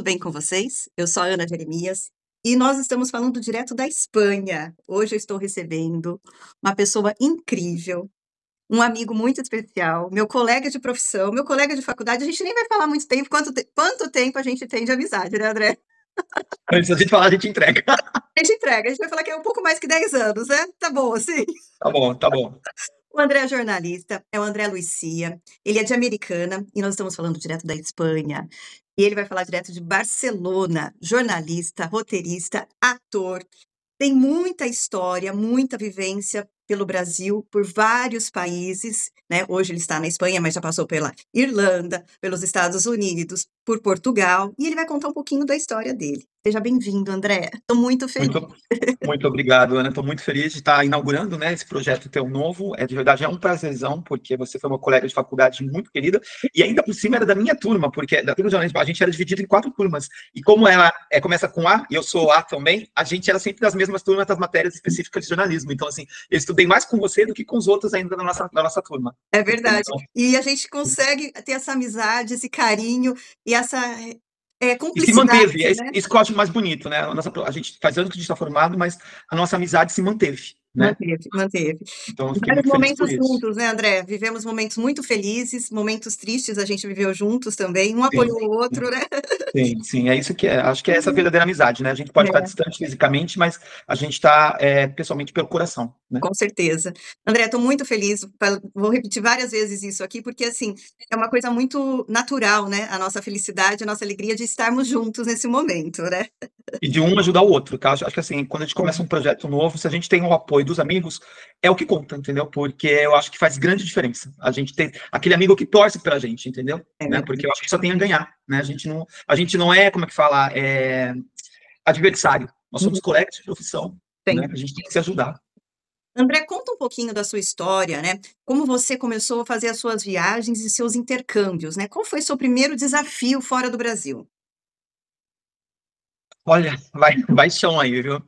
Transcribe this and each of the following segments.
tudo bem com vocês? Eu sou a Ana Jeremias e nós estamos falando direto da Espanha. Hoje eu estou recebendo uma pessoa incrível, um amigo muito especial, meu colega de profissão, meu colega de faculdade. A gente nem vai falar muito tempo, quanto tempo a gente tem de amizade, né, André? Antes da gente falar, a gente entrega. A gente entrega, a gente vai falar que é um pouco mais que 10 anos, né? Tá bom, assim. Tá bom, tá bom. O André é jornalista, é o André Lucia, ele é de Americana e nós estamos falando direto da Espanha. E ele vai falar direto de Barcelona, jornalista, roteirista, ator. Tem muita história, muita vivência pelo Brasil, por vários países, né? Hoje ele está na Espanha, mas já passou pela Irlanda, pelos Estados Unidos, por Portugal, e ele vai contar um pouquinho da história dele. Seja bem-vindo, André. Estou muito feliz. Muito, muito obrigado, Ana. Estou muito feliz de estar inaugurando, né, esse projeto teu novo. De verdade, é um prazerzão, porque você foi uma colega de faculdade muito querida, e ainda por cima era da minha turma, porque da turma de jornalismo a gente era dividido em 4 turmas. E como ela começa com A, e eu sou A também, a gente era sempre das mesmas turmas das matérias específicas de jornalismo. Então, assim, eu estudei mais com você do que com os outros ainda da nossa turma. É verdade. Então, E a gente consegue ter essa amizade, esse carinho e essa e se cumplicidade, manteve, né? isso que eu acho mais bonito, né? A gente faz anos que a gente está formado, mas a nossa amizade se manteve, né? Manteve, manteve. Então, eu fiquei Vários muito feliz por momentos isso. juntos, né, André? Vivemos momentos muito felizes, momentos tristes a gente viveu juntos também, um Sim, apoiou o outro, né? sim, sim, é isso que é. Acho que é essa verdadeira amizade, né? A gente pode estar É. distante fisicamente, mas a gente está pessoalmente pelo coração, né? Com certeza. André, estou muito feliz, vou repetir várias vezes isso aqui, porque, assim, é uma coisa muito natural, né? A nossa felicidade, a nossa alegria de estarmos juntos nesse momento, né? E de um ajudar o outro, tá? Acho que assim, quando a gente começa um projeto novo, se a gente tem o apoio dos amigos, é o que conta, entendeu? Porque eu acho que faz grande diferença. A gente tem aquele amigo que torce pela gente, entendeu? É Né? verdade. Porque eu acho que só tem a ganhar, né? A gente não é, como é que fala, adversário. Nós somos Uhum. colegas de profissão, né? Sempre. A gente tem que se ajudar. André, conta um pouquinho da sua história, né? Como você começou a fazer as suas viagens e seus intercâmbios, né? Qual foi seu primeiro desafio fora do Brasil? Olha, vai chão aí, viu?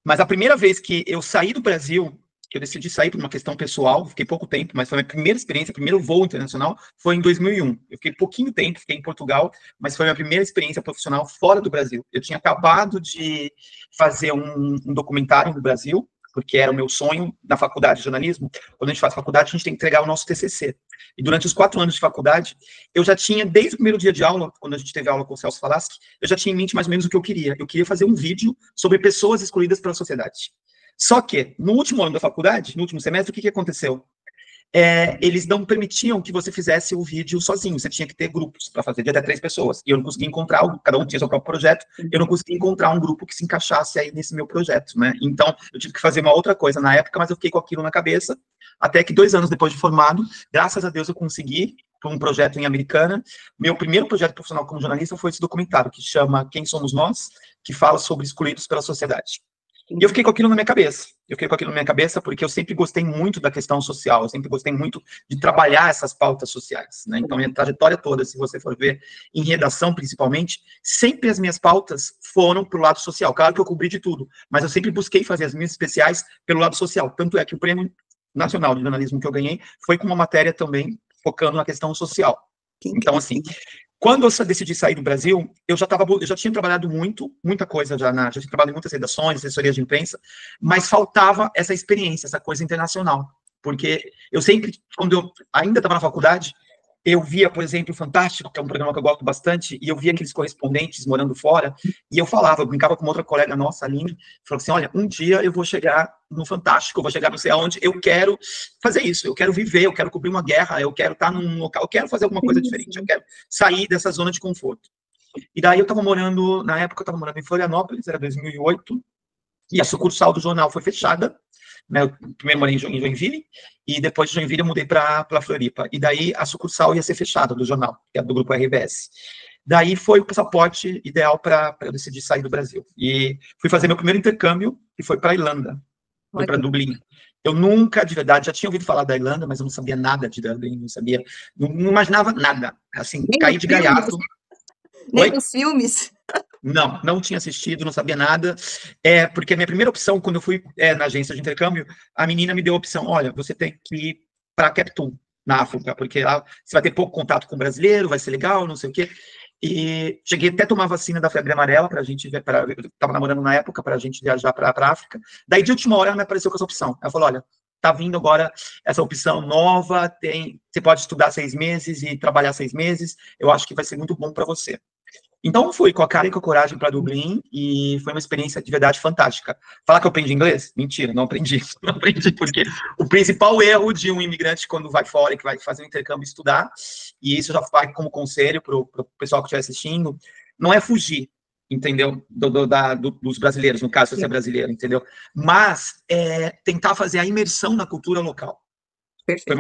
Mas a primeira vez que eu saí do Brasil, que eu decidi sair por uma questão pessoal, fiquei pouco tempo, mas foi a minha primeira experiência, primeiro voo internacional, foi em 2001. Eu fiquei pouquinho tempo, fiquei em Portugal, mas foi a minha primeira experiência profissional fora do Brasil. Eu tinha acabado de fazer um documentário no Brasil, porque era o meu sonho na faculdade de jornalismo. Quando a gente faz faculdade, a gente tem que entregar o nosso TCC. E durante os 4 anos de faculdade, eu já tinha, desde o primeiro dia de aula, quando a gente teve aula com o Celso Falaschi, eu já tinha em mente mais ou menos o que eu queria. Eu queria fazer um vídeo sobre pessoas excluídas pela sociedade. Só que, no último ano da faculdade, no último semestre, o que aconteceu? Eles não permitiam que você fizesse o vídeo sozinho, você tinha que ter grupos para fazer de até 3 pessoas. E eu não conseguia encontrar, cada um tinha seu próprio projeto, eu não conseguia encontrar um grupo que se encaixasse aí nesse meu projeto, né? Então, eu tive que fazer uma outra coisa na época, mas eu fiquei com aquilo na cabeça, até que 2 anos depois de formado, graças a Deus eu consegui, por um projeto em Americana. Meu primeiro projeto profissional como jornalista foi esse documentário, que chama Quem Somos Nós?, que fala sobre excluídos pela sociedade. E eu fiquei com aquilo na minha cabeça. Eu fiquei com aquilo na minha cabeça porque eu sempre gostei muito da questão social, eu sempre gostei muito de trabalhar essas pautas sociais, né? Então, minha trajetória toda, se você for ver, em redação principalmente, sempre as minhas pautas foram para o lado social. Claro que eu cobri de tudo, mas eu sempre busquei fazer as minhas especiais pelo lado social. Tanto é que o Prêmio Nacional de Jornalismo que eu ganhei foi com uma matéria também focando na questão social. Que Então, assim, incrível. quando eu decidi sair do Brasil, eu já tinha trabalhado muita coisa já tinha trabalhado em muitas redações, assessorias de imprensa, mas faltava essa experiência, essa coisa internacional, porque eu sempre, quando eu ainda estava na faculdade, eu via, por exemplo, o Fantástico, que é um programa que eu gosto bastante, e eu via aqueles correspondentes morando fora, e eu brincava com uma outra colega nossa, a Aline, falou assim, olha, um dia eu vou chegar no Fantástico, eu vou chegar não sei aonde, eu quero fazer isso, eu quero viver, eu quero cobrir uma guerra, eu quero estar num local, eu quero fazer alguma coisa diferente, eu quero sair dessa zona de conforto. E daí eu estava morando, na época eu estava morando em Florianópolis, era 2008, e a sucursal do jornal foi fechada, né? Eu primeiro morei em Joinville, e depois de Joinville eu mudei para Floripa. E daí a sucursal ia ser fechada do jornal, que é do grupo RBS. Daí foi o passaporte ideal para eu decidir sair do Brasil. E fui fazer meu primeiro intercâmbio, que foi para a Irlanda, foi para Olha, Dublin. Eu nunca, de verdade, já tinha ouvido falar da Irlanda, mas eu não sabia nada de Dublin, não sabia, não imaginava nada. Assim, nem caí nos de filmes, gaiato. nem Oi? nos filmes. Não tinha assistido, não sabia nada. Porque a minha primeira opção, quando eu fui na agência de intercâmbio, a menina me deu a opção: olha, você tem que ir para Cape Town, na África, porque lá você vai ter pouco contato com o brasileiro, vai ser legal, não sei o quê. E cheguei até a tomar vacina da febre amarela para a gente ver, eu estava namorando na época para a gente viajar para a África. Daí, de última hora, ela me apareceu com essa opção. Ela falou: olha, tá vindo agora essa opção nova, você pode estudar 6 meses e trabalhar 6 meses. Eu acho que vai ser muito bom para você. Então, fui com a cara e com a coragem para Dublin e foi uma experiência de verdade fantástica. Falar que eu aprendi inglês? Mentira, não aprendi. Não aprendi porque o principal erro de um imigrante quando vai fora, que vai fazer um intercâmbio, estudar, e isso já vai como conselho para o pessoal que estiver assistindo, não é fugir, entendeu? Dos brasileiros, no caso, se você é brasileiro, entendeu? Mas tentar fazer a imersão na cultura local. Foi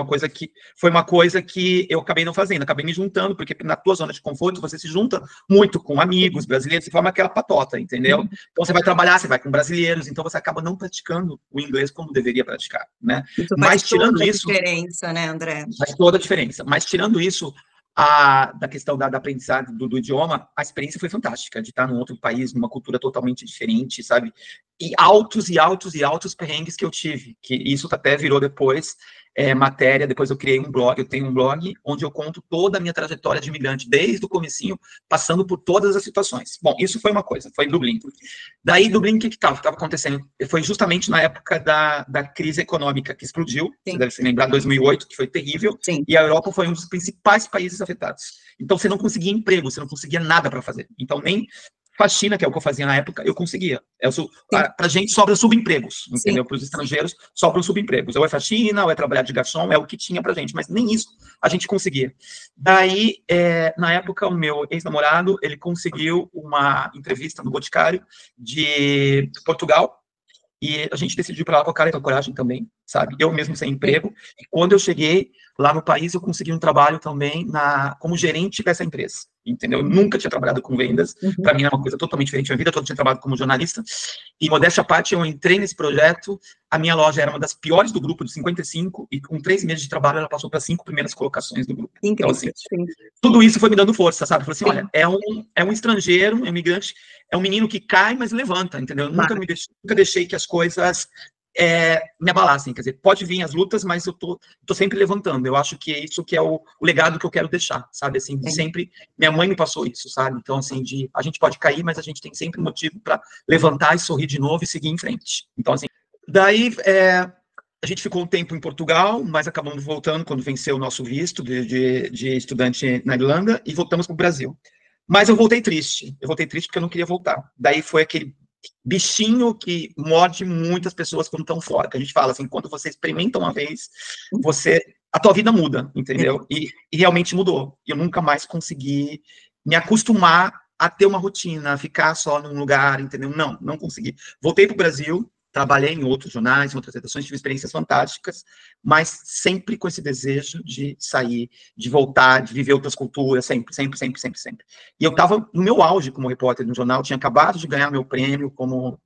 uma coisa que eu acabei não fazendo, acabei me juntando, porque na tua zona de conforto você se junta muito com amigos brasileiros, você forma aquela patota, entendeu? Então você vai trabalhar, você vai com brasileiros, então você acaba não praticando o inglês como deveria praticar, né? Isso Mas faz tirando toda a isso, diferença, né, André? faz toda a diferença. Mas tirando isso, da questão da aprendizagem do idioma, a experiência foi fantástica, de estar num outro país, numa cultura totalmente diferente, sabe? E altos e altos e altos perrengues que eu tive, que isso até virou depois matéria. Depois eu criei um blog, eu tenho um blog onde eu conto toda a minha trajetória de imigrante, desde o comecinho, passando por todas as situações. Bom, isso foi uma coisa, foi em Dublin. Daí, Dublin, o que estava acontecendo? Foi justamente na época da crise econômica que explodiu, Sim. Você deve se lembrar, 2008, que foi terrível, Sim. e a Europa foi um dos principais países afetados. Então, você não conseguia emprego, você não conseguia nada para fazer. Então, nem faxina, que é o que eu fazia na época, eu conseguia. Para a gente sobra subempregos, entendeu? Para os estrangeiros sobram subempregos. Ou é faxina, ou é trabalhar de garçom, é o que tinha para gente, mas nem isso a gente conseguia. Daí, na época, o meu ex-namorado, ele conseguiu uma entrevista no Boticário de Portugal, e a gente decidiu ir para lá com a cara e com a coragem também, sabe? Eu mesmo sem emprego. E quando eu cheguei lá no país, eu consegui um trabalho também como gerente dessa empresa, entendeu? Eu nunca tinha trabalhado com vendas. Para mim era uma coisa totalmente diferente. Minha vida toda eu tinha trabalhado como jornalista. E, modéstia à parte, eu entrei nesse projeto. A minha loja era uma das piores do grupo, de 55, e com 3 meses de trabalho, ela passou para as 5 primeiras colocações do grupo. Incrível. Então, assim, tudo isso foi me dando força, sabe? Falei assim, olha, é um estrangeiro, é um imigrante, é um menino que cai, mas levanta, entendeu? Eu nunca deixei que as coisas me abalassem. Quer dizer, pode vir as lutas, mas eu tô sempre levantando. Eu acho que é isso que é o legado que eu quero deixar, sabe? Assim, de sempre, minha mãe me passou isso, sabe? Então, assim, a gente pode cair, mas a gente tem sempre motivo para levantar e sorrir de novo e seguir em frente. Então, assim, daí a gente ficou um tempo em Portugal, mas acabamos voltando quando venceu o nosso visto de estudante na Irlanda, e voltamos para o Brasil. Mas eu voltei triste. Eu voltei triste porque eu não queria voltar. Daí foi aquele bichinho que morde muitas pessoas quando estão fora. Que a gente fala assim, quando você experimenta uma vez, a tua vida muda, entendeu? E realmente mudou. Eu nunca mais consegui me acostumar a ter uma rotina, a ficar só num lugar, entendeu? Não consegui. Voltei para o Brasil, trabalhei em outros jornais, em outras redações, tive experiências fantásticas, mas sempre com esse desejo de sair, de voltar, de viver outras culturas, sempre. E eu estava no meu auge como repórter no jornal, tinha acabado de ganhar meu prêmio como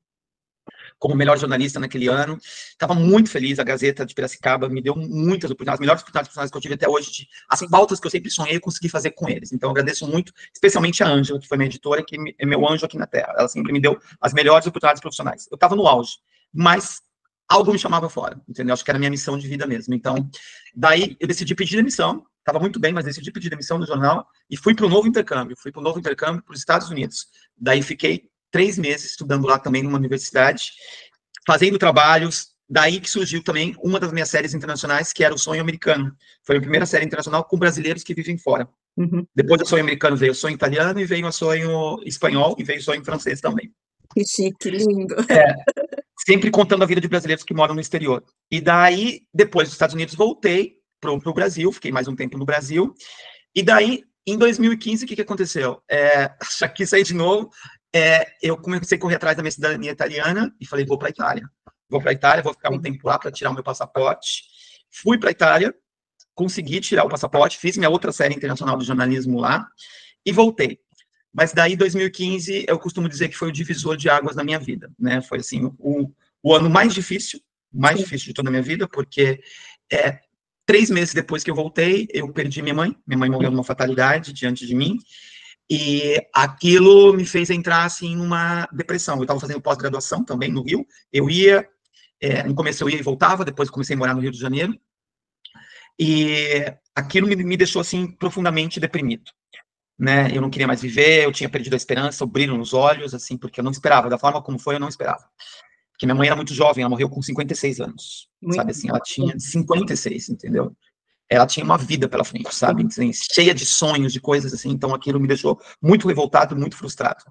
melhor jornalista naquele ano, estava muito feliz. A Gazeta de Piracicaba me deu muitas oportunidades, as melhores oportunidades profissionais que eu tive até hoje, as pautas que eu sempre sonhei, eu consegui fazer com eles. Então, eu agradeço muito, especialmente a Ângela, que foi minha editora, que é meu anjo aqui na Terra. Ela sempre me deu as melhores oportunidades profissionais. Eu estava no auge, mas algo me chamava fora, entendeu? Acho que era a minha missão de vida mesmo. Então, daí eu decidi pedir demissão, estava muito bem, mas decidi pedir demissão do jornal e fui para o novo intercâmbio para os Estados Unidos. Daí fiquei 3 meses estudando lá também numa universidade, fazendo trabalhos. Daí que surgiu também uma das minhas séries internacionais, que era O Sonho Americano. Foi a primeira série internacional com brasileiros que vivem fora. Depois do Sonho Americano veio o Sonho Italiano, e veio o Sonho Espanhol, e veio o Sonho Francês também. Que chique, lindo. Sempre contando a vida de brasileiros que moram no exterior. E daí, depois dos Estados Unidos, voltei para o Brasil, fiquei mais um tempo no Brasil. E daí, em 2015, o que aconteceu? Já quis sair de novo. Eu comecei a correr atrás da minha cidadania italiana e falei, vou para a Itália. Vou ficar um tempo lá para tirar o meu passaporte. Fui para a Itália, consegui tirar o passaporte, fiz minha outra série internacional de jornalismo lá e voltei. Mas daí, 2015, eu costumo dizer que foi o divisor de águas na minha vida, né? Foi, assim, o ano mais difícil de toda a minha vida, porque 3 meses depois que eu voltei, eu perdi minha mãe. Minha mãe morreu numa fatalidade diante de mim. E aquilo me fez entrar, assim, numa depressão. Eu estava fazendo pós-graduação também no Rio. No começo eu ia e voltava, depois comecei a morar no Rio de Janeiro. E aquilo me deixou, assim, profundamente deprimido. né? Eu não queria mais viver, eu tinha perdido a esperança, o brilho nos olhos, assim, porque eu não esperava, da forma como foi, eu não esperava. Porque minha mãe era muito jovem, ela morreu com 56 anos, Muito sabe, assim, ela tinha 56, entendeu? Ela tinha uma vida pela frente, sabe, assim, cheia de sonhos, de coisas assim, então aquilo me deixou muito revoltado, muito frustrado.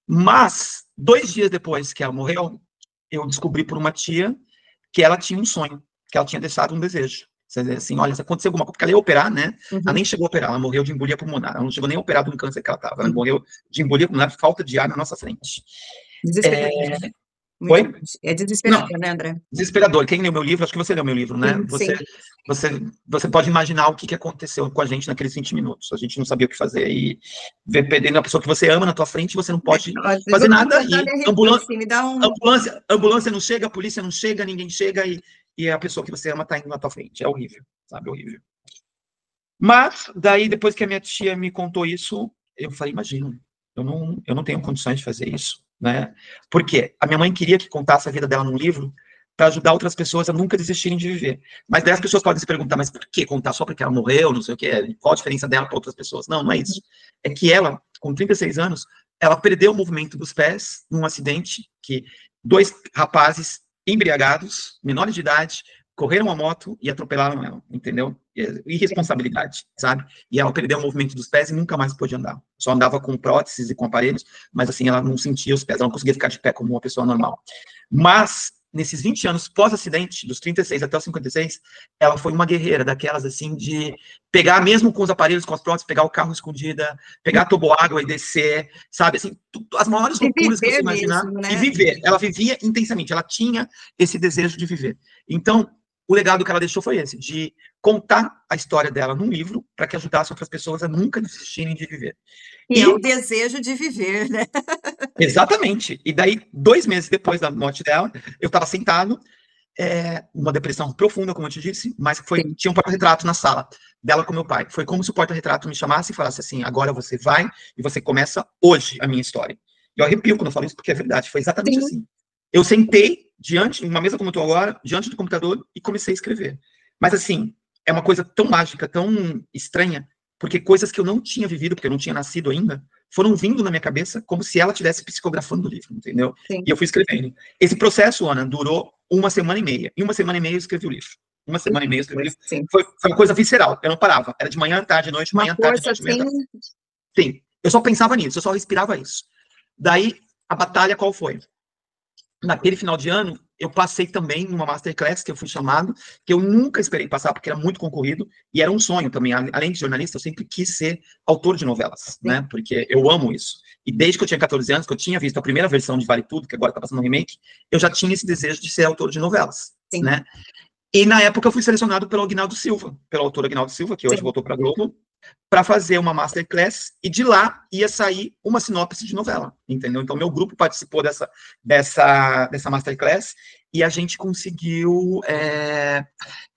Mas, 2 dias depois que ela morreu, eu descobri por uma tia que ela tinha um sonho, que ela tinha deixado um desejo. Você dizer assim, olha, se acontecer alguma coisa, porque ela ia operar, né? Ela nem chegou a operar, ela morreu de embolia pulmonar. Ela não chegou nem a operar de um câncer que ela estava. Ela morreu de embolia pulmonar, falta de ar na nossa frente. Desesperador. Muito Oi? triste. É Não, desesperador, né, André? desesperador. Quem leu meu livro, acho que você leu meu livro, né? Sim, Você, sim. você, você pode imaginar o que aconteceu com a gente naqueles 20 minutos. A gente não sabia o que fazer e ver perdendo a pessoa que você ama na tua frente, você não pode Ó, eu fazer vou te nada contar, e me arrepio, assim, me dá um... ambulância não chega, a polícia não chega, ninguém chega e a pessoa que você ama tá indo na tua frente. É horrível, sabe? Horrível. Mas, daí, depois que a minha tia me contou isso, eu falei, imagina, eu não tenho condições de fazer isso, né? Por quê? A minha mãe queria que contasse a vida dela num livro para ajudar outras pessoas a nunca desistirem de viver. Mas daí as pessoas podem se perguntar, mas por que contar só porque ela morreu, não sei o quê? Qual a diferença dela para outras pessoas? Não, não é isso. É que ela, com 36 anos, ela perdeu o movimento dos pés num acidente que 2 rapazes embriagados, menores de idade, correram a moto e atropelaram ela, entendeu? Irresponsabilidade, sabe? E ela perdeu o movimento dos pés e nunca mais pôde andar. Só andava com próteses e com aparelhos, mas assim, ela não sentia os pés, ela não conseguia ficar de pé como uma pessoa normal. Mas, nesses 20 anos pós-acidente, dos 36 até os 56, ela foi uma guerreira, daquelas assim, de pegar, mesmo com os aparelhos, com as próteses, pegar o carro escondida, pegar a toboágua e descer, sabe? Assim, as maiores E loucuras que você viver imaginar, mesmo, e né? viver. Ela vivia intensamente, ela tinha esse desejo de viver. Então, o legado que ela deixou foi esse, de contar a história dela num livro para que ajudasse outras pessoas a nunca desistirem de viver. E é o E, desejo de viver, né? exatamente, e daí, 2 meses depois da morte dela, eu estava sentado, uma depressão profunda, como eu te disse, mas Sim. tinha um porta-retrato na sala dela com meu pai. Foi como se o porta-retrato me chamasse e falasse assim, agora você vai e você começa hoje a minha história. E eu arrepio quando eu falo isso, porque é verdade, foi exatamente Sim. assim. Eu sentei diante, numa mesa como eu estou agora, diante do computador e comecei a escrever. Mas assim, é uma coisa tão mágica, tão estranha, porque coisas que eu não tinha vivido, porque eu não tinha nascido ainda, foram vindo na minha cabeça como se ela estivesse psicografando o livro, entendeu? Sim. E eu fui escrevendo. Esse processo, Ana, durou 1 semana e meia. Em 1 semana e meia eu escrevi o livro. 1 semana e meia eu escrevi o livro. Sim. Foi uma coisa visceral, eu não parava. Era de manhã, tarde, noite, Uma manhã, tarde, força noite, manhã, assim. tarde. Sim, eu só pensava nisso, eu só respirava isso. Daí, a batalha qual foi? Naquele final de ano, eu passei também numa masterclass que eu fui chamado, que eu nunca esperei passar, porque era muito concorrido, e era um sonho também. Além de jornalista, eu sempre quis ser autor de novelas, né? Porque eu amo isso. E desde que eu tinha 14 anos, que eu tinha visto a primeira versão de Vale Tudo, que agora está passando no remake, eu já tinha esse desejo de ser autor de novelas, Sim. né? E na época eu fui selecionado pelo Aguinaldo Silva, pelo autor Aguinaldo Silva, que hoje Sim. voltou para a Globo, para fazer uma masterclass, e de lá ia sair uma sinopse de novela, entendeu? Então, meu grupo participou dessa masterclass, e a gente conseguiu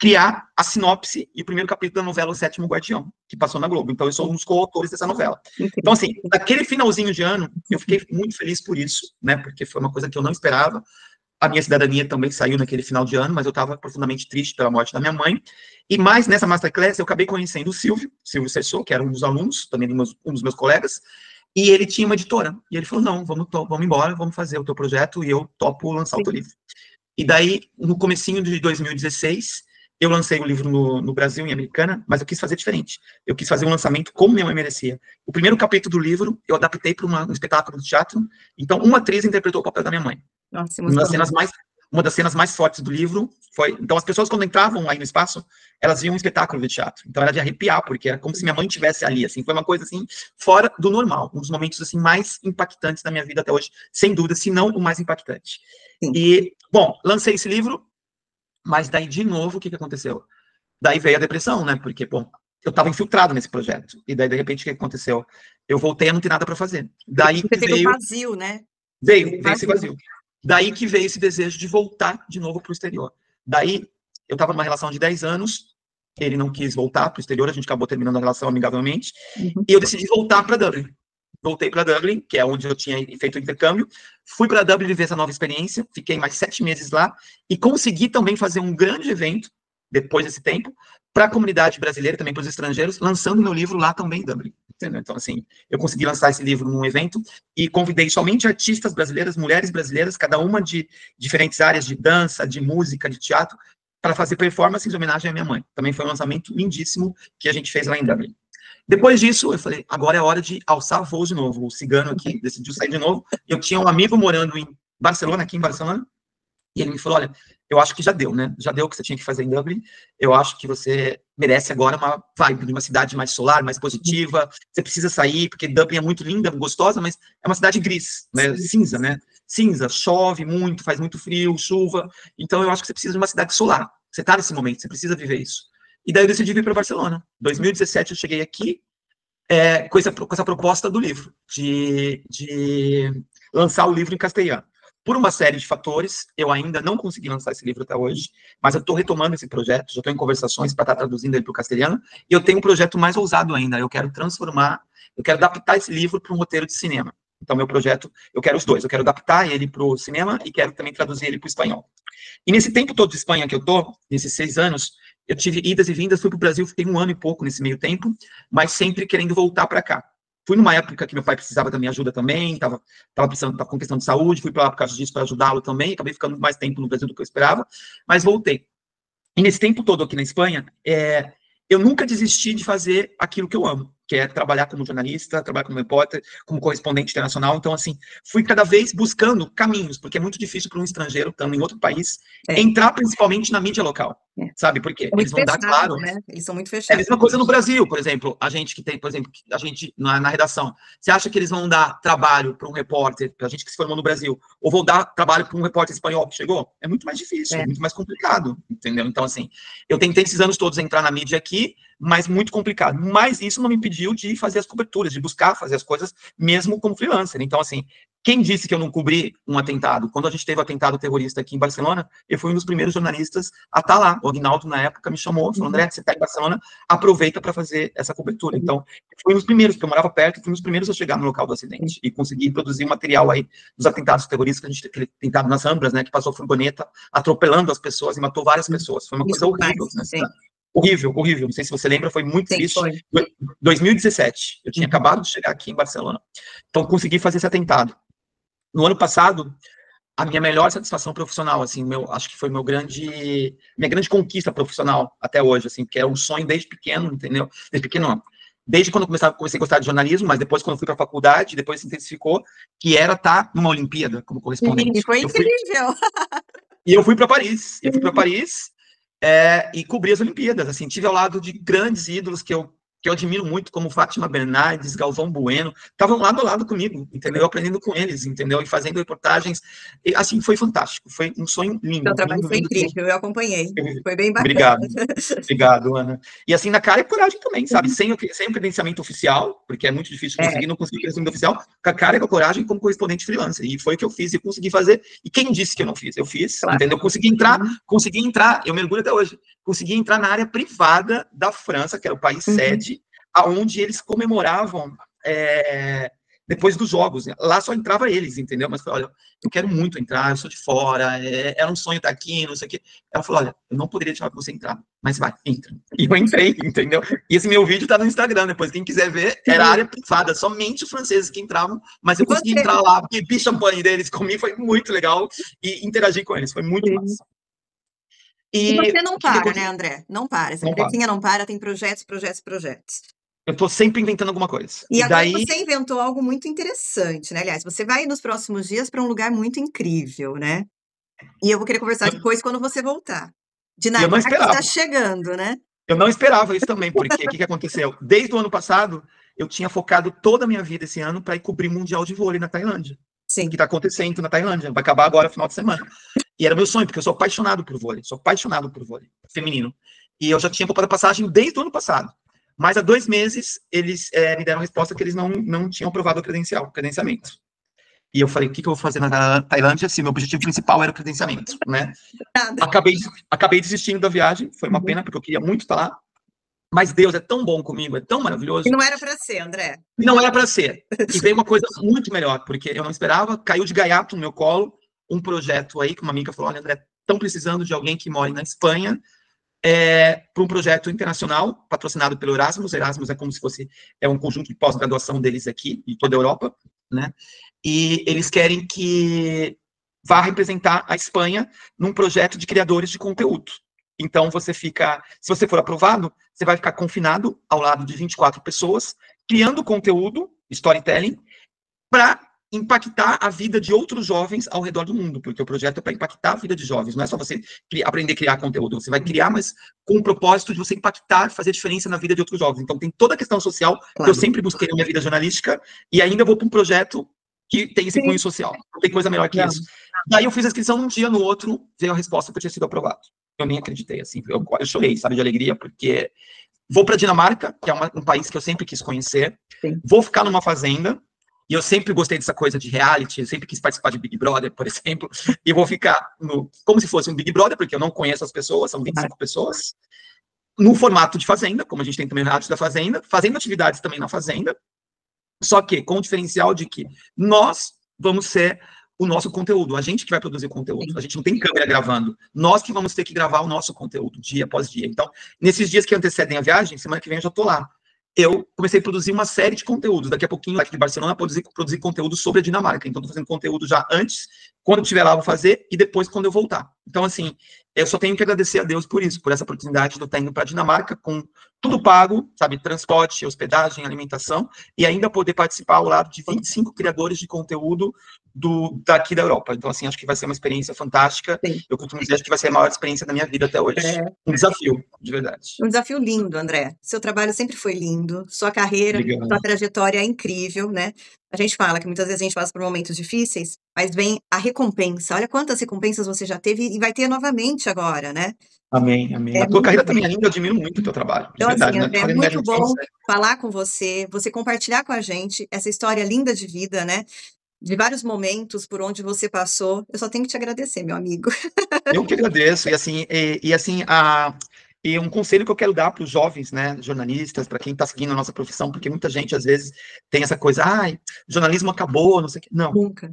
criar a sinopse e o primeiro capítulo da novela O Sétimo Guardião, que passou na Globo. Então, eu sou um dos coautores dessa novela. Então, assim, naquele finalzinho de ano, eu fiquei muito feliz por isso, né? Porque foi uma coisa que eu não esperava. A minha cidadania também saiu naquele final de ano, mas eu estava profundamente triste pela morte da minha mãe. E mais nessa masterclass, eu acabei conhecendo o Silvio Sessô, que era um dos alunos, também um dos meus colegas, e ele tinha uma editora. E ele falou, não, vamos embora, vamos fazer o teu projeto, e eu topo lançar o teu livro. E daí, no comecinho de 2016, eu lancei o livro no Brasil, em Americana, mas eu quis fazer diferente. Eu quis fazer um lançamento como minha mãe merecia. O primeiro capítulo do livro, eu adaptei para um espetáculo de teatro, então uma atriz interpretou o papel da minha mãe. Nossa, Uma das cenas mais fortes do livro foi... Então, as pessoas, quando entravam aí no espaço, elas viam um espetáculo de teatro. Então, era de arrepiar, porque era como se minha mãe estivesse ali, assim. Foi uma coisa, assim, fora do normal. Um dos momentos, assim, mais impactantes da minha vida até hoje. Sem dúvida, se não o mais impactante. Sim. E, bom, lancei esse livro, mas daí, de novo, o que aconteceu? Daí veio a depressão, né? Porque, bom, eu estava infiltrado nesse projeto. E daí, de repente, o que aconteceu? Eu voltei a não ter nada para fazer. Daí Você que teve o veio... vazio, né? Veio esse vazio. Daí que veio esse desejo de voltar de novo para o exterior. Daí, eu estava numa relação de 10 anos, ele não quis voltar para o exterior, a gente acabou terminando a relação amigavelmente, e eu decidi voltar para Dublin. Voltei para Dublin, que é onde eu tinha feito o intercâmbio, fui para Dublin viver essa nova experiência, fiquei mais 7 meses lá, e consegui também fazer um grande evento, depois desse tempo, para a comunidade brasileira, também para os estrangeiros, lançando meu livro lá também em Dublin. entendeu? Então, assim, eu consegui lançar esse livro num evento e convidei somente artistas brasileiras, mulheres brasileiras, cada uma de diferentes áreas de dança, de música, de teatro, para fazer performance em homenagem à minha mãe. Também foi um lançamento lindíssimo que a gente fez lá em Dublin. Depois disso, eu falei, agora é hora de alçar voo de novo. O cigano aqui decidiu sair de novo. Eu tinha um amigo morando em Barcelona, aqui em Barcelona, e ele me falou, olha, eu acho que já deu, né? Já deu o que você tinha que fazer em Dublin. Eu acho que você merece agora uma vibe de uma cidade mais solar, mais positiva. Você precisa sair, porque Dublin é muito linda, gostosa, mas é uma cidade gris, né? Cinza, né? Cinza, chove muito, faz muito frio, chuva. Então, eu acho que você precisa de uma cidade solar. Você está nesse momento, você precisa viver isso. E daí eu decidi vir para Barcelona. Em 2017 eu cheguei aqui com essa proposta do livro, de lançar o livro em castelhano. Por uma série de fatores, eu ainda não consegui lançar esse livro até hoje, mas eu estou retomando esse projeto, já estou em conversações para estar traduzindo ele para o castelhano, e eu tenho um projeto mais ousado ainda, eu quero adaptar esse livro para um roteiro de cinema. Então, meu projeto, eu quero os dois, eu quero adaptar ele para o cinema e quero também traduzir ele para o espanhol. E nesse tempo todo de Espanha que eu estou, nesses 6 anos, eu tive idas e vindas, fui para o Brasil, fiquei 1 ano e pouco nesse meio tempo, mas sempre querendo voltar para cá. Fui numa época que meu pai precisava da minha ajuda também, estava com questão de saúde, fui para lá por causa disso para ajudá-lo também, acabei ficando mais tempo no Brasil do que eu esperava, mas voltei. E nesse tempo todo aqui na Espanha, eu nunca desisti de fazer aquilo que eu amo, que é trabalhar como jornalista, trabalhar como repórter, como correspondente internacional. Então, assim, fui cada vez buscando caminhos, porque é muito difícil para um estrangeiro, estando em outro país, entrar principalmente na mídia local, sabe? Porque eles vão dar, claro... né? Eles são muito É a fechados. mesma coisa no Brasil, por exemplo, a gente que tem, por exemplo, a gente na redação, você acha que eles vão dar trabalho para um repórter, para a gente que se formou no Brasil, ou vão dar trabalho para um repórter espanhol que chegou? É muito mais difícil, muito mais complicado, entendeu? Então, assim, eu tentei esses anos todos entrar na mídia aqui, mas muito complicado. Mas isso não me impediu de fazer as coberturas, de buscar fazer as coisas, mesmo como freelancer. Então, assim, quem disse que eu não cobri um atentado? Quando a gente teve o atentado terrorista aqui em Barcelona, eu fui um dos primeiros jornalistas a estar lá. O Aguinaldo, na época, me chamou, falou, André, você está em Barcelona, aproveita para fazer essa cobertura. Então, fui um dos primeiros, porque eu morava perto, fui um dos primeiros a chegar no local do acidente e conseguir produzir material aí dos atentados terroristas, que a gente teve atentado nas Ramblas, né, que passou furgoneta atropelando as pessoas e matou várias pessoas. Foi uma coisa horrível, né? Horrível, horrível. Não sei se você lembra, foi muito triste. Foi. 2017, eu tinha acabado de chegar aqui em Barcelona. Então, consegui fazer esse atentado. No ano passado, a minha melhor satisfação profissional, assim, acho que foi minha grande conquista profissional até hoje, assim, porque era um sonho desde pequeno, entendeu? Desde pequeno, não. Desde quando eu comecei a gostar de jornalismo, mas depois quando eu fui para a faculdade, depois se intensificou, que era estar numa Olimpíada como correspondente. E foi incrível. E eu fui para Paris. E cobri as Olimpíadas, assim, tive ao lado de grandes ídolos que eu admiro muito, como Fátima Bernardes, Galvão Bueno, estavam lado a lado comigo, entendeu? Eu aprendendo com eles, entendeu? E fazendo reportagens, e, assim, foi fantástico, foi um sonho lindo. Seu trabalho foi incrível, eu acompanhei, foi bem bacana. Obrigado, Ana. E assim, na cara e coragem também, sabe? Sem o credenciamento oficial, porque é muito difícil conseguir, não consegui credenciamento oficial, com a cara e com a coragem como correspondente freelancer, e foi o que eu fiz, e consegui fazer, e quem disse que eu não fiz? Eu fiz, claro. Entendeu? Consegui entrar, eu mergulho até hoje, consegui entrar na área privada da França, que era o país sede, aonde eles comemoravam depois dos jogos. Lá só entrava eles, entendeu? Mas olha, eu quero muito entrar, eu sou de fora, era um sonho estar aqui, não sei o quê. Ela falou, olha, eu não poderia deixar você entrar, mas vai, entra. E eu entrei, entendeu? E esse meu vídeo tá no Instagram, depois quem quiser ver, era área privada, somente os franceses que entravam, mas eu consegui entrar lá, bebi champanhe deles, comi, foi muito legal, e interagi com eles, foi muito massa. E você não para, né, André? Não para. Essa cabecinha não para, tem projetos. Eu estou sempre inventando alguma coisa. E agora você inventou algo muito interessante, né? Aliás, você vai nos próximos dias para um lugar muito incrível, né? E eu vou querer conversar depois quando você voltar. Dinamarca está chegando, né? Eu não esperava isso também, porque o que aconteceu? Desde o ano passado, eu tinha focado toda a minha vida esse ano para ir cobrir o Mundial de Vôlei na Tailândia. Sim. Que está acontecendo na Tailândia. Vai acabar agora, final de semana. E era meu sonho, porque eu sou apaixonado por vôlei feminino. E eu já tinha comprado passagem desde o ano passado. Mas há 2 meses, eles me deram a resposta que eles não tinham aprovado o credenciamento. E eu falei, o que eu vou fazer na Tailândia? Se meu objetivo principal era o credenciamento, né? Acabei desistindo da viagem, foi uma pena, porque eu queria muito estar lá. Mas Deus é tão bom comigo, é tão maravilhoso. E não era para ser, André. Não era para ser. E veio uma coisa muito melhor, porque eu não esperava, caiu de gaiato no meu colo, um projeto aí, que uma amiga falou, olha, André, estão precisando de alguém que mora na Espanha, para um projeto internacional, patrocinado pelo Erasmus. Erasmus é como se fosse um conjunto de pós-graduação deles aqui, de toda a Europa, né? E eles querem que vá representar a Espanha num projeto de criadores de conteúdo. Então, se você for aprovado, você vai ficar confinado ao lado de 24 pessoas, criando conteúdo, storytelling, para impactar a vida de outros jovens ao redor do mundo, porque o projeto é para impactar a vida de jovens, não é só você aprender a criar conteúdo, você vai criar, mas com o propósito de você impactar, fazer diferença na vida de outros jovens. Então, tem toda a questão social que eu sempre busquei na minha vida jornalística, e ainda vou para um projeto que tem esse cunho social. Não tem coisa melhor que isso. Daí eu fiz a inscrição, num dia, no outro, veio a resposta que eu tinha sido aprovado. Eu nem acreditei, assim, eu chorei, sabe, de alegria, porque vou para Dinamarca, que é um país que eu sempre quis conhecer, vou ficar numa fazenda, e eu sempre gostei dessa coisa de reality, eu sempre quis participar de Big Brother, por exemplo, e vou ficar como se fosse um Big Brother, porque eu não conheço as pessoas, são 25 pessoas, no formato de fazenda, como a gente tem também o reality da fazenda, fazendo atividades também na fazenda, só que com o diferencial de que nós vamos ser o nosso conteúdo, a gente que vai produzir conteúdo, a gente não tem câmera gravando, nós que vamos ter que gravar o nosso conteúdo, dia após dia. Então, nesses dias que antecedem a viagem, semana que vem eu já estou lá. Eu comecei a produzir uma série de conteúdos. Daqui a pouquinho, aqui de Barcelona, produzir conteúdo sobre a Dinamarca. Então, estou fazendo conteúdo já antes, quando eu estiver lá, vou fazer, e depois, quando eu voltar. Então, assim, eu só tenho que agradecer a Deus por isso, por essa oportunidade de eu estar indo para a Dinamarca, com tudo pago, sabe, transporte, hospedagem, alimentação, e ainda poder participar ao lado de 25 criadores de conteúdo daqui da Europa. Então, assim, acho que vai ser uma experiência fantástica. Sim. Eu costumo dizer que vai ser a maior experiência da minha vida até hoje. Um desafio, de verdade. Um desafio lindo, André. Seu trabalho sempre foi lindo, sua carreira, sua trajetória é incrível, né? A gente fala que muitas vezes a gente passa por momentos difíceis, mas vem a recompensa. Olha quantas recompensas você já teve e vai ter novamente agora, né? Amém, amém. A tua carreira também é linda, eu admiro muito o teu trabalho. Então, verdade, assim, André, é muito bom falar com você compartilhar com a gente essa história linda de vida, né? De vários momentos por onde você passou. Eu só tenho que te agradecer, meu amigo. Eu que agradeço. E um conselho que eu quero dar para os jovens, né, jornalistas, para quem está seguindo a nossa profissão, porque muita gente, às vezes, tem essa coisa, jornalismo acabou, não sei o quê. Não. Nunca.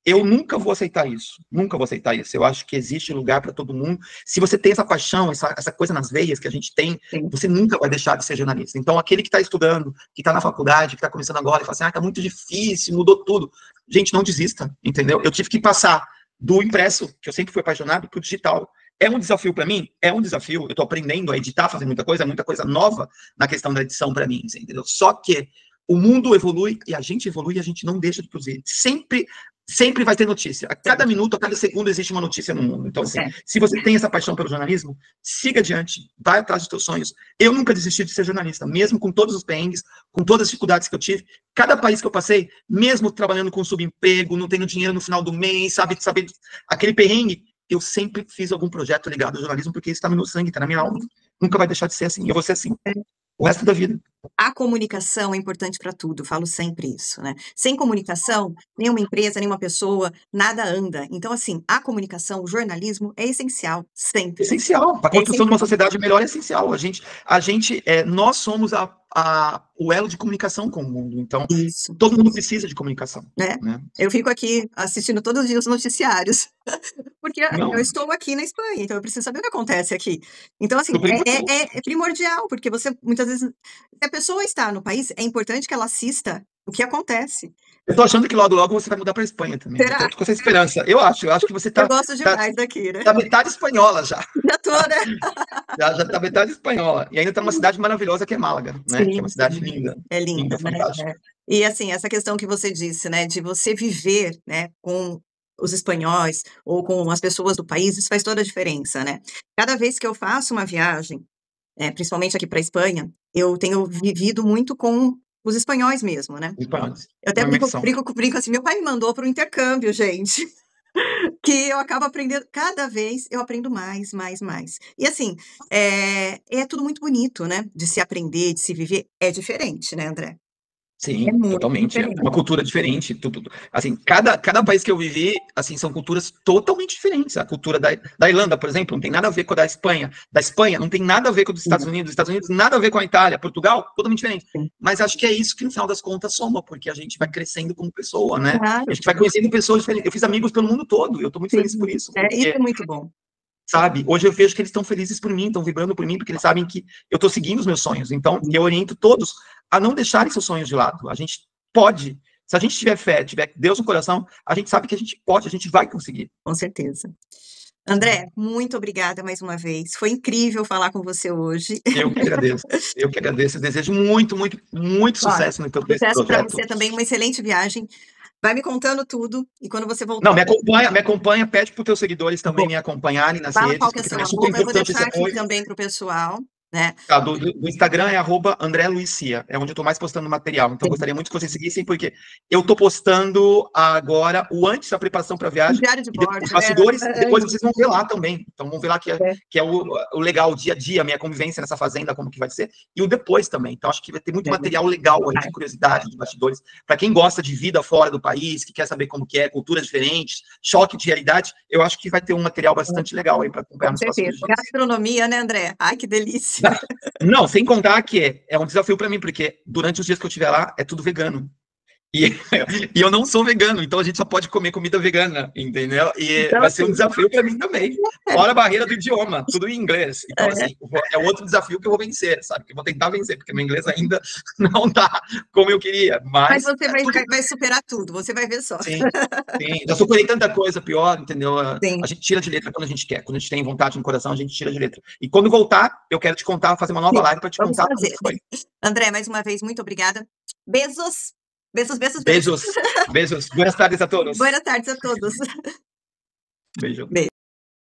Eu nunca vou aceitar isso. Nunca vou aceitar isso. Eu acho que existe lugar para todo mundo. Se você tem essa paixão, essa coisa nas veias que a gente tem, sim, você nunca vai deixar de ser jornalista. Então, aquele que está estudando, que está na faculdade, que está começando agora, e fala assim, tá muito difícil, mudou tudo. Gente, não desista, entendeu? Eu tive que passar do impresso, que eu sempre fui apaixonado, para o digital. É um desafio para mim? É um desafio. Eu estou aprendendo a editar, fazer muita coisa nova na questão da edição para mim, entendeu? Só que o mundo evolui e a gente evolui e a gente não deixa de produzir. Sempre vai ter notícia. A cada minuto, a cada segundo existe uma notícia no mundo. Então, assim, se você tem essa paixão pelo jornalismo, siga adiante, vai atrás dos teus sonhos. Eu nunca desisti de ser jornalista, mesmo com todos os perrengues, com todas as dificuldades que eu tive. Cada país que eu passei, mesmo trabalhando com subemprego, não tendo dinheiro no final do mês, sabe aquele perrengue, eu sempre fiz algum projeto ligado ao jornalismo, porque isso está no meu sangue, está na minha alma. Nunca vai deixar de ser assim. Eu vou ser assim o resto da vida. A comunicação é importante para tudo, falo sempre isso, né? Sem comunicação, nenhuma empresa, nenhuma pessoa, nada anda. Então, assim, a comunicação, o jornalismo é essencial, sempre. Essencial. Para a construção de uma sociedade melhor é essencial. Nós somos o elo de comunicação com o mundo. Então, todo mundo precisa de comunicação. Né? Eu fico aqui assistindo todos os dias os noticiários, porque eu estou aqui na Espanha, então eu preciso saber o que acontece aqui. Então, assim, é primordial, porque você, muitas vezes, se a pessoa está no país, é importante que ela assista o que acontece. Eu tô achando que logo você vai mudar para a Espanha também. Será? Eu tô com essa esperança. Eu acho que você tá... Eu gosto demais daqui, né? Tá metade espanhola já. Já tô, né? já tá metade espanhola. E ainda tá numa cidade maravilhosa que é Málaga, né? Sim, que é uma cidade linda. É linda, né? Fantástica. E assim, essa questão que você disse, né? De você viver, né? Com os espanhóis ou com as pessoas do país, isso faz toda a diferença, né? Cada vez que eu faço uma viagem, principalmente aqui para a Espanha, eu tenho vivido muito com os espanhóis mesmo, né? Espanhóis. Eu até brinco assim, meu pai me mandou para o intercâmbio, gente. Que eu acabo aprendendo, cada vez eu aprendo mais. E assim, é tudo muito bonito, né? De se aprender, de se viver, é diferente, né, André? Sim, totalmente. É uma cultura diferente. Tudo. Assim, cada país que eu vivi, assim, são culturas totalmente diferentes. A cultura da Irlanda, por exemplo, não tem nada a ver com a da Espanha. Da Espanha não tem nada a ver com a dos Estados Unidos. Dos Estados Unidos nada a ver com a Itália. Portugal, totalmente diferente. Mas acho que é isso que, no final das contas, soma, porque a gente vai crescendo como pessoa, né? Claro. A gente vai conhecendo pessoas diferentes. Eu fiz amigos pelo mundo todo. Eu tô muito feliz por isso. Isso é muito bom. sabe? Hoje eu vejo que eles estão felizes por mim, estão vibrando por mim, porque eles sabem que eu estou seguindo os meus sonhos. Então, eu oriento todos a não deixarem seus sonhos de lado. A gente pode, se a gente tiver fé, tiver Deus no coração, a gente sabe que a gente pode, a gente vai conseguir. Com certeza. André, muito obrigada mais uma vez. Foi incrível falar com você hoje. Eu que agradeço. Eu que agradeço. Eu desejo muito, muito, muito sucesso no teu projeto. Sucesso para você também, uma excelente viagem. Vai me contando tudo e quando você voltar... Não, me acompanha, pede para os teus seguidores também me acompanharem nas redes. Fala qual que é a sua arroba, eu vou deixar aqui também para o pessoal. Né? Tá, do Instagram é @AndréLuicia, é onde eu estou mais postando material. Então, gostaria muito que vocês seguissem, porque eu estou postando agora o antes da preparação para a viagem. Diário de bordo, os bastidores, depois vocês vão ver lá também. Então, vão ver lá que é o legal, o dia a dia, a minha convivência nessa fazenda, como que vai ser, e o depois também. Então, acho que vai ter muito material legal aí, de curiosidade, de bastidores. Para quem gosta de vida fora do país, que quer saber como que é, culturas diferentes, choque de realidade, eu acho que vai ter um material bastante legal aí para acompanhar nos próximos dias. Gastronomia, né, André? Ai, que delícia! Não, sem contar que é um desafio para mim, porque durante os dias que eu estiver lá, é tudo vegano. E eu não sou vegano, então a gente só pode comer comida vegana, entendeu? E então, vai ser um desafio para mim também. Fora a barreira do idioma, tudo em inglês. Então, assim, é outro desafio que eu vou vencer, sabe? Que eu vou tentar vencer, porque meu inglês ainda não tá como eu queria. Mas você vai superar tudo, você vai ver só. Sim, sim. Já superei tanta coisa pior, entendeu? A gente tira de letra quando a gente quer. Quando a gente tem vontade no coração, a gente tira de letra. E quando voltar, eu quero te contar, fazer uma nova live para te contar como foi. André, mais uma vez, muito obrigada. Beijos. Beijos, beijos, beijos. Beijos. Buenas tardes a todos. Buenas tardes a todos. Beijo. Beijo.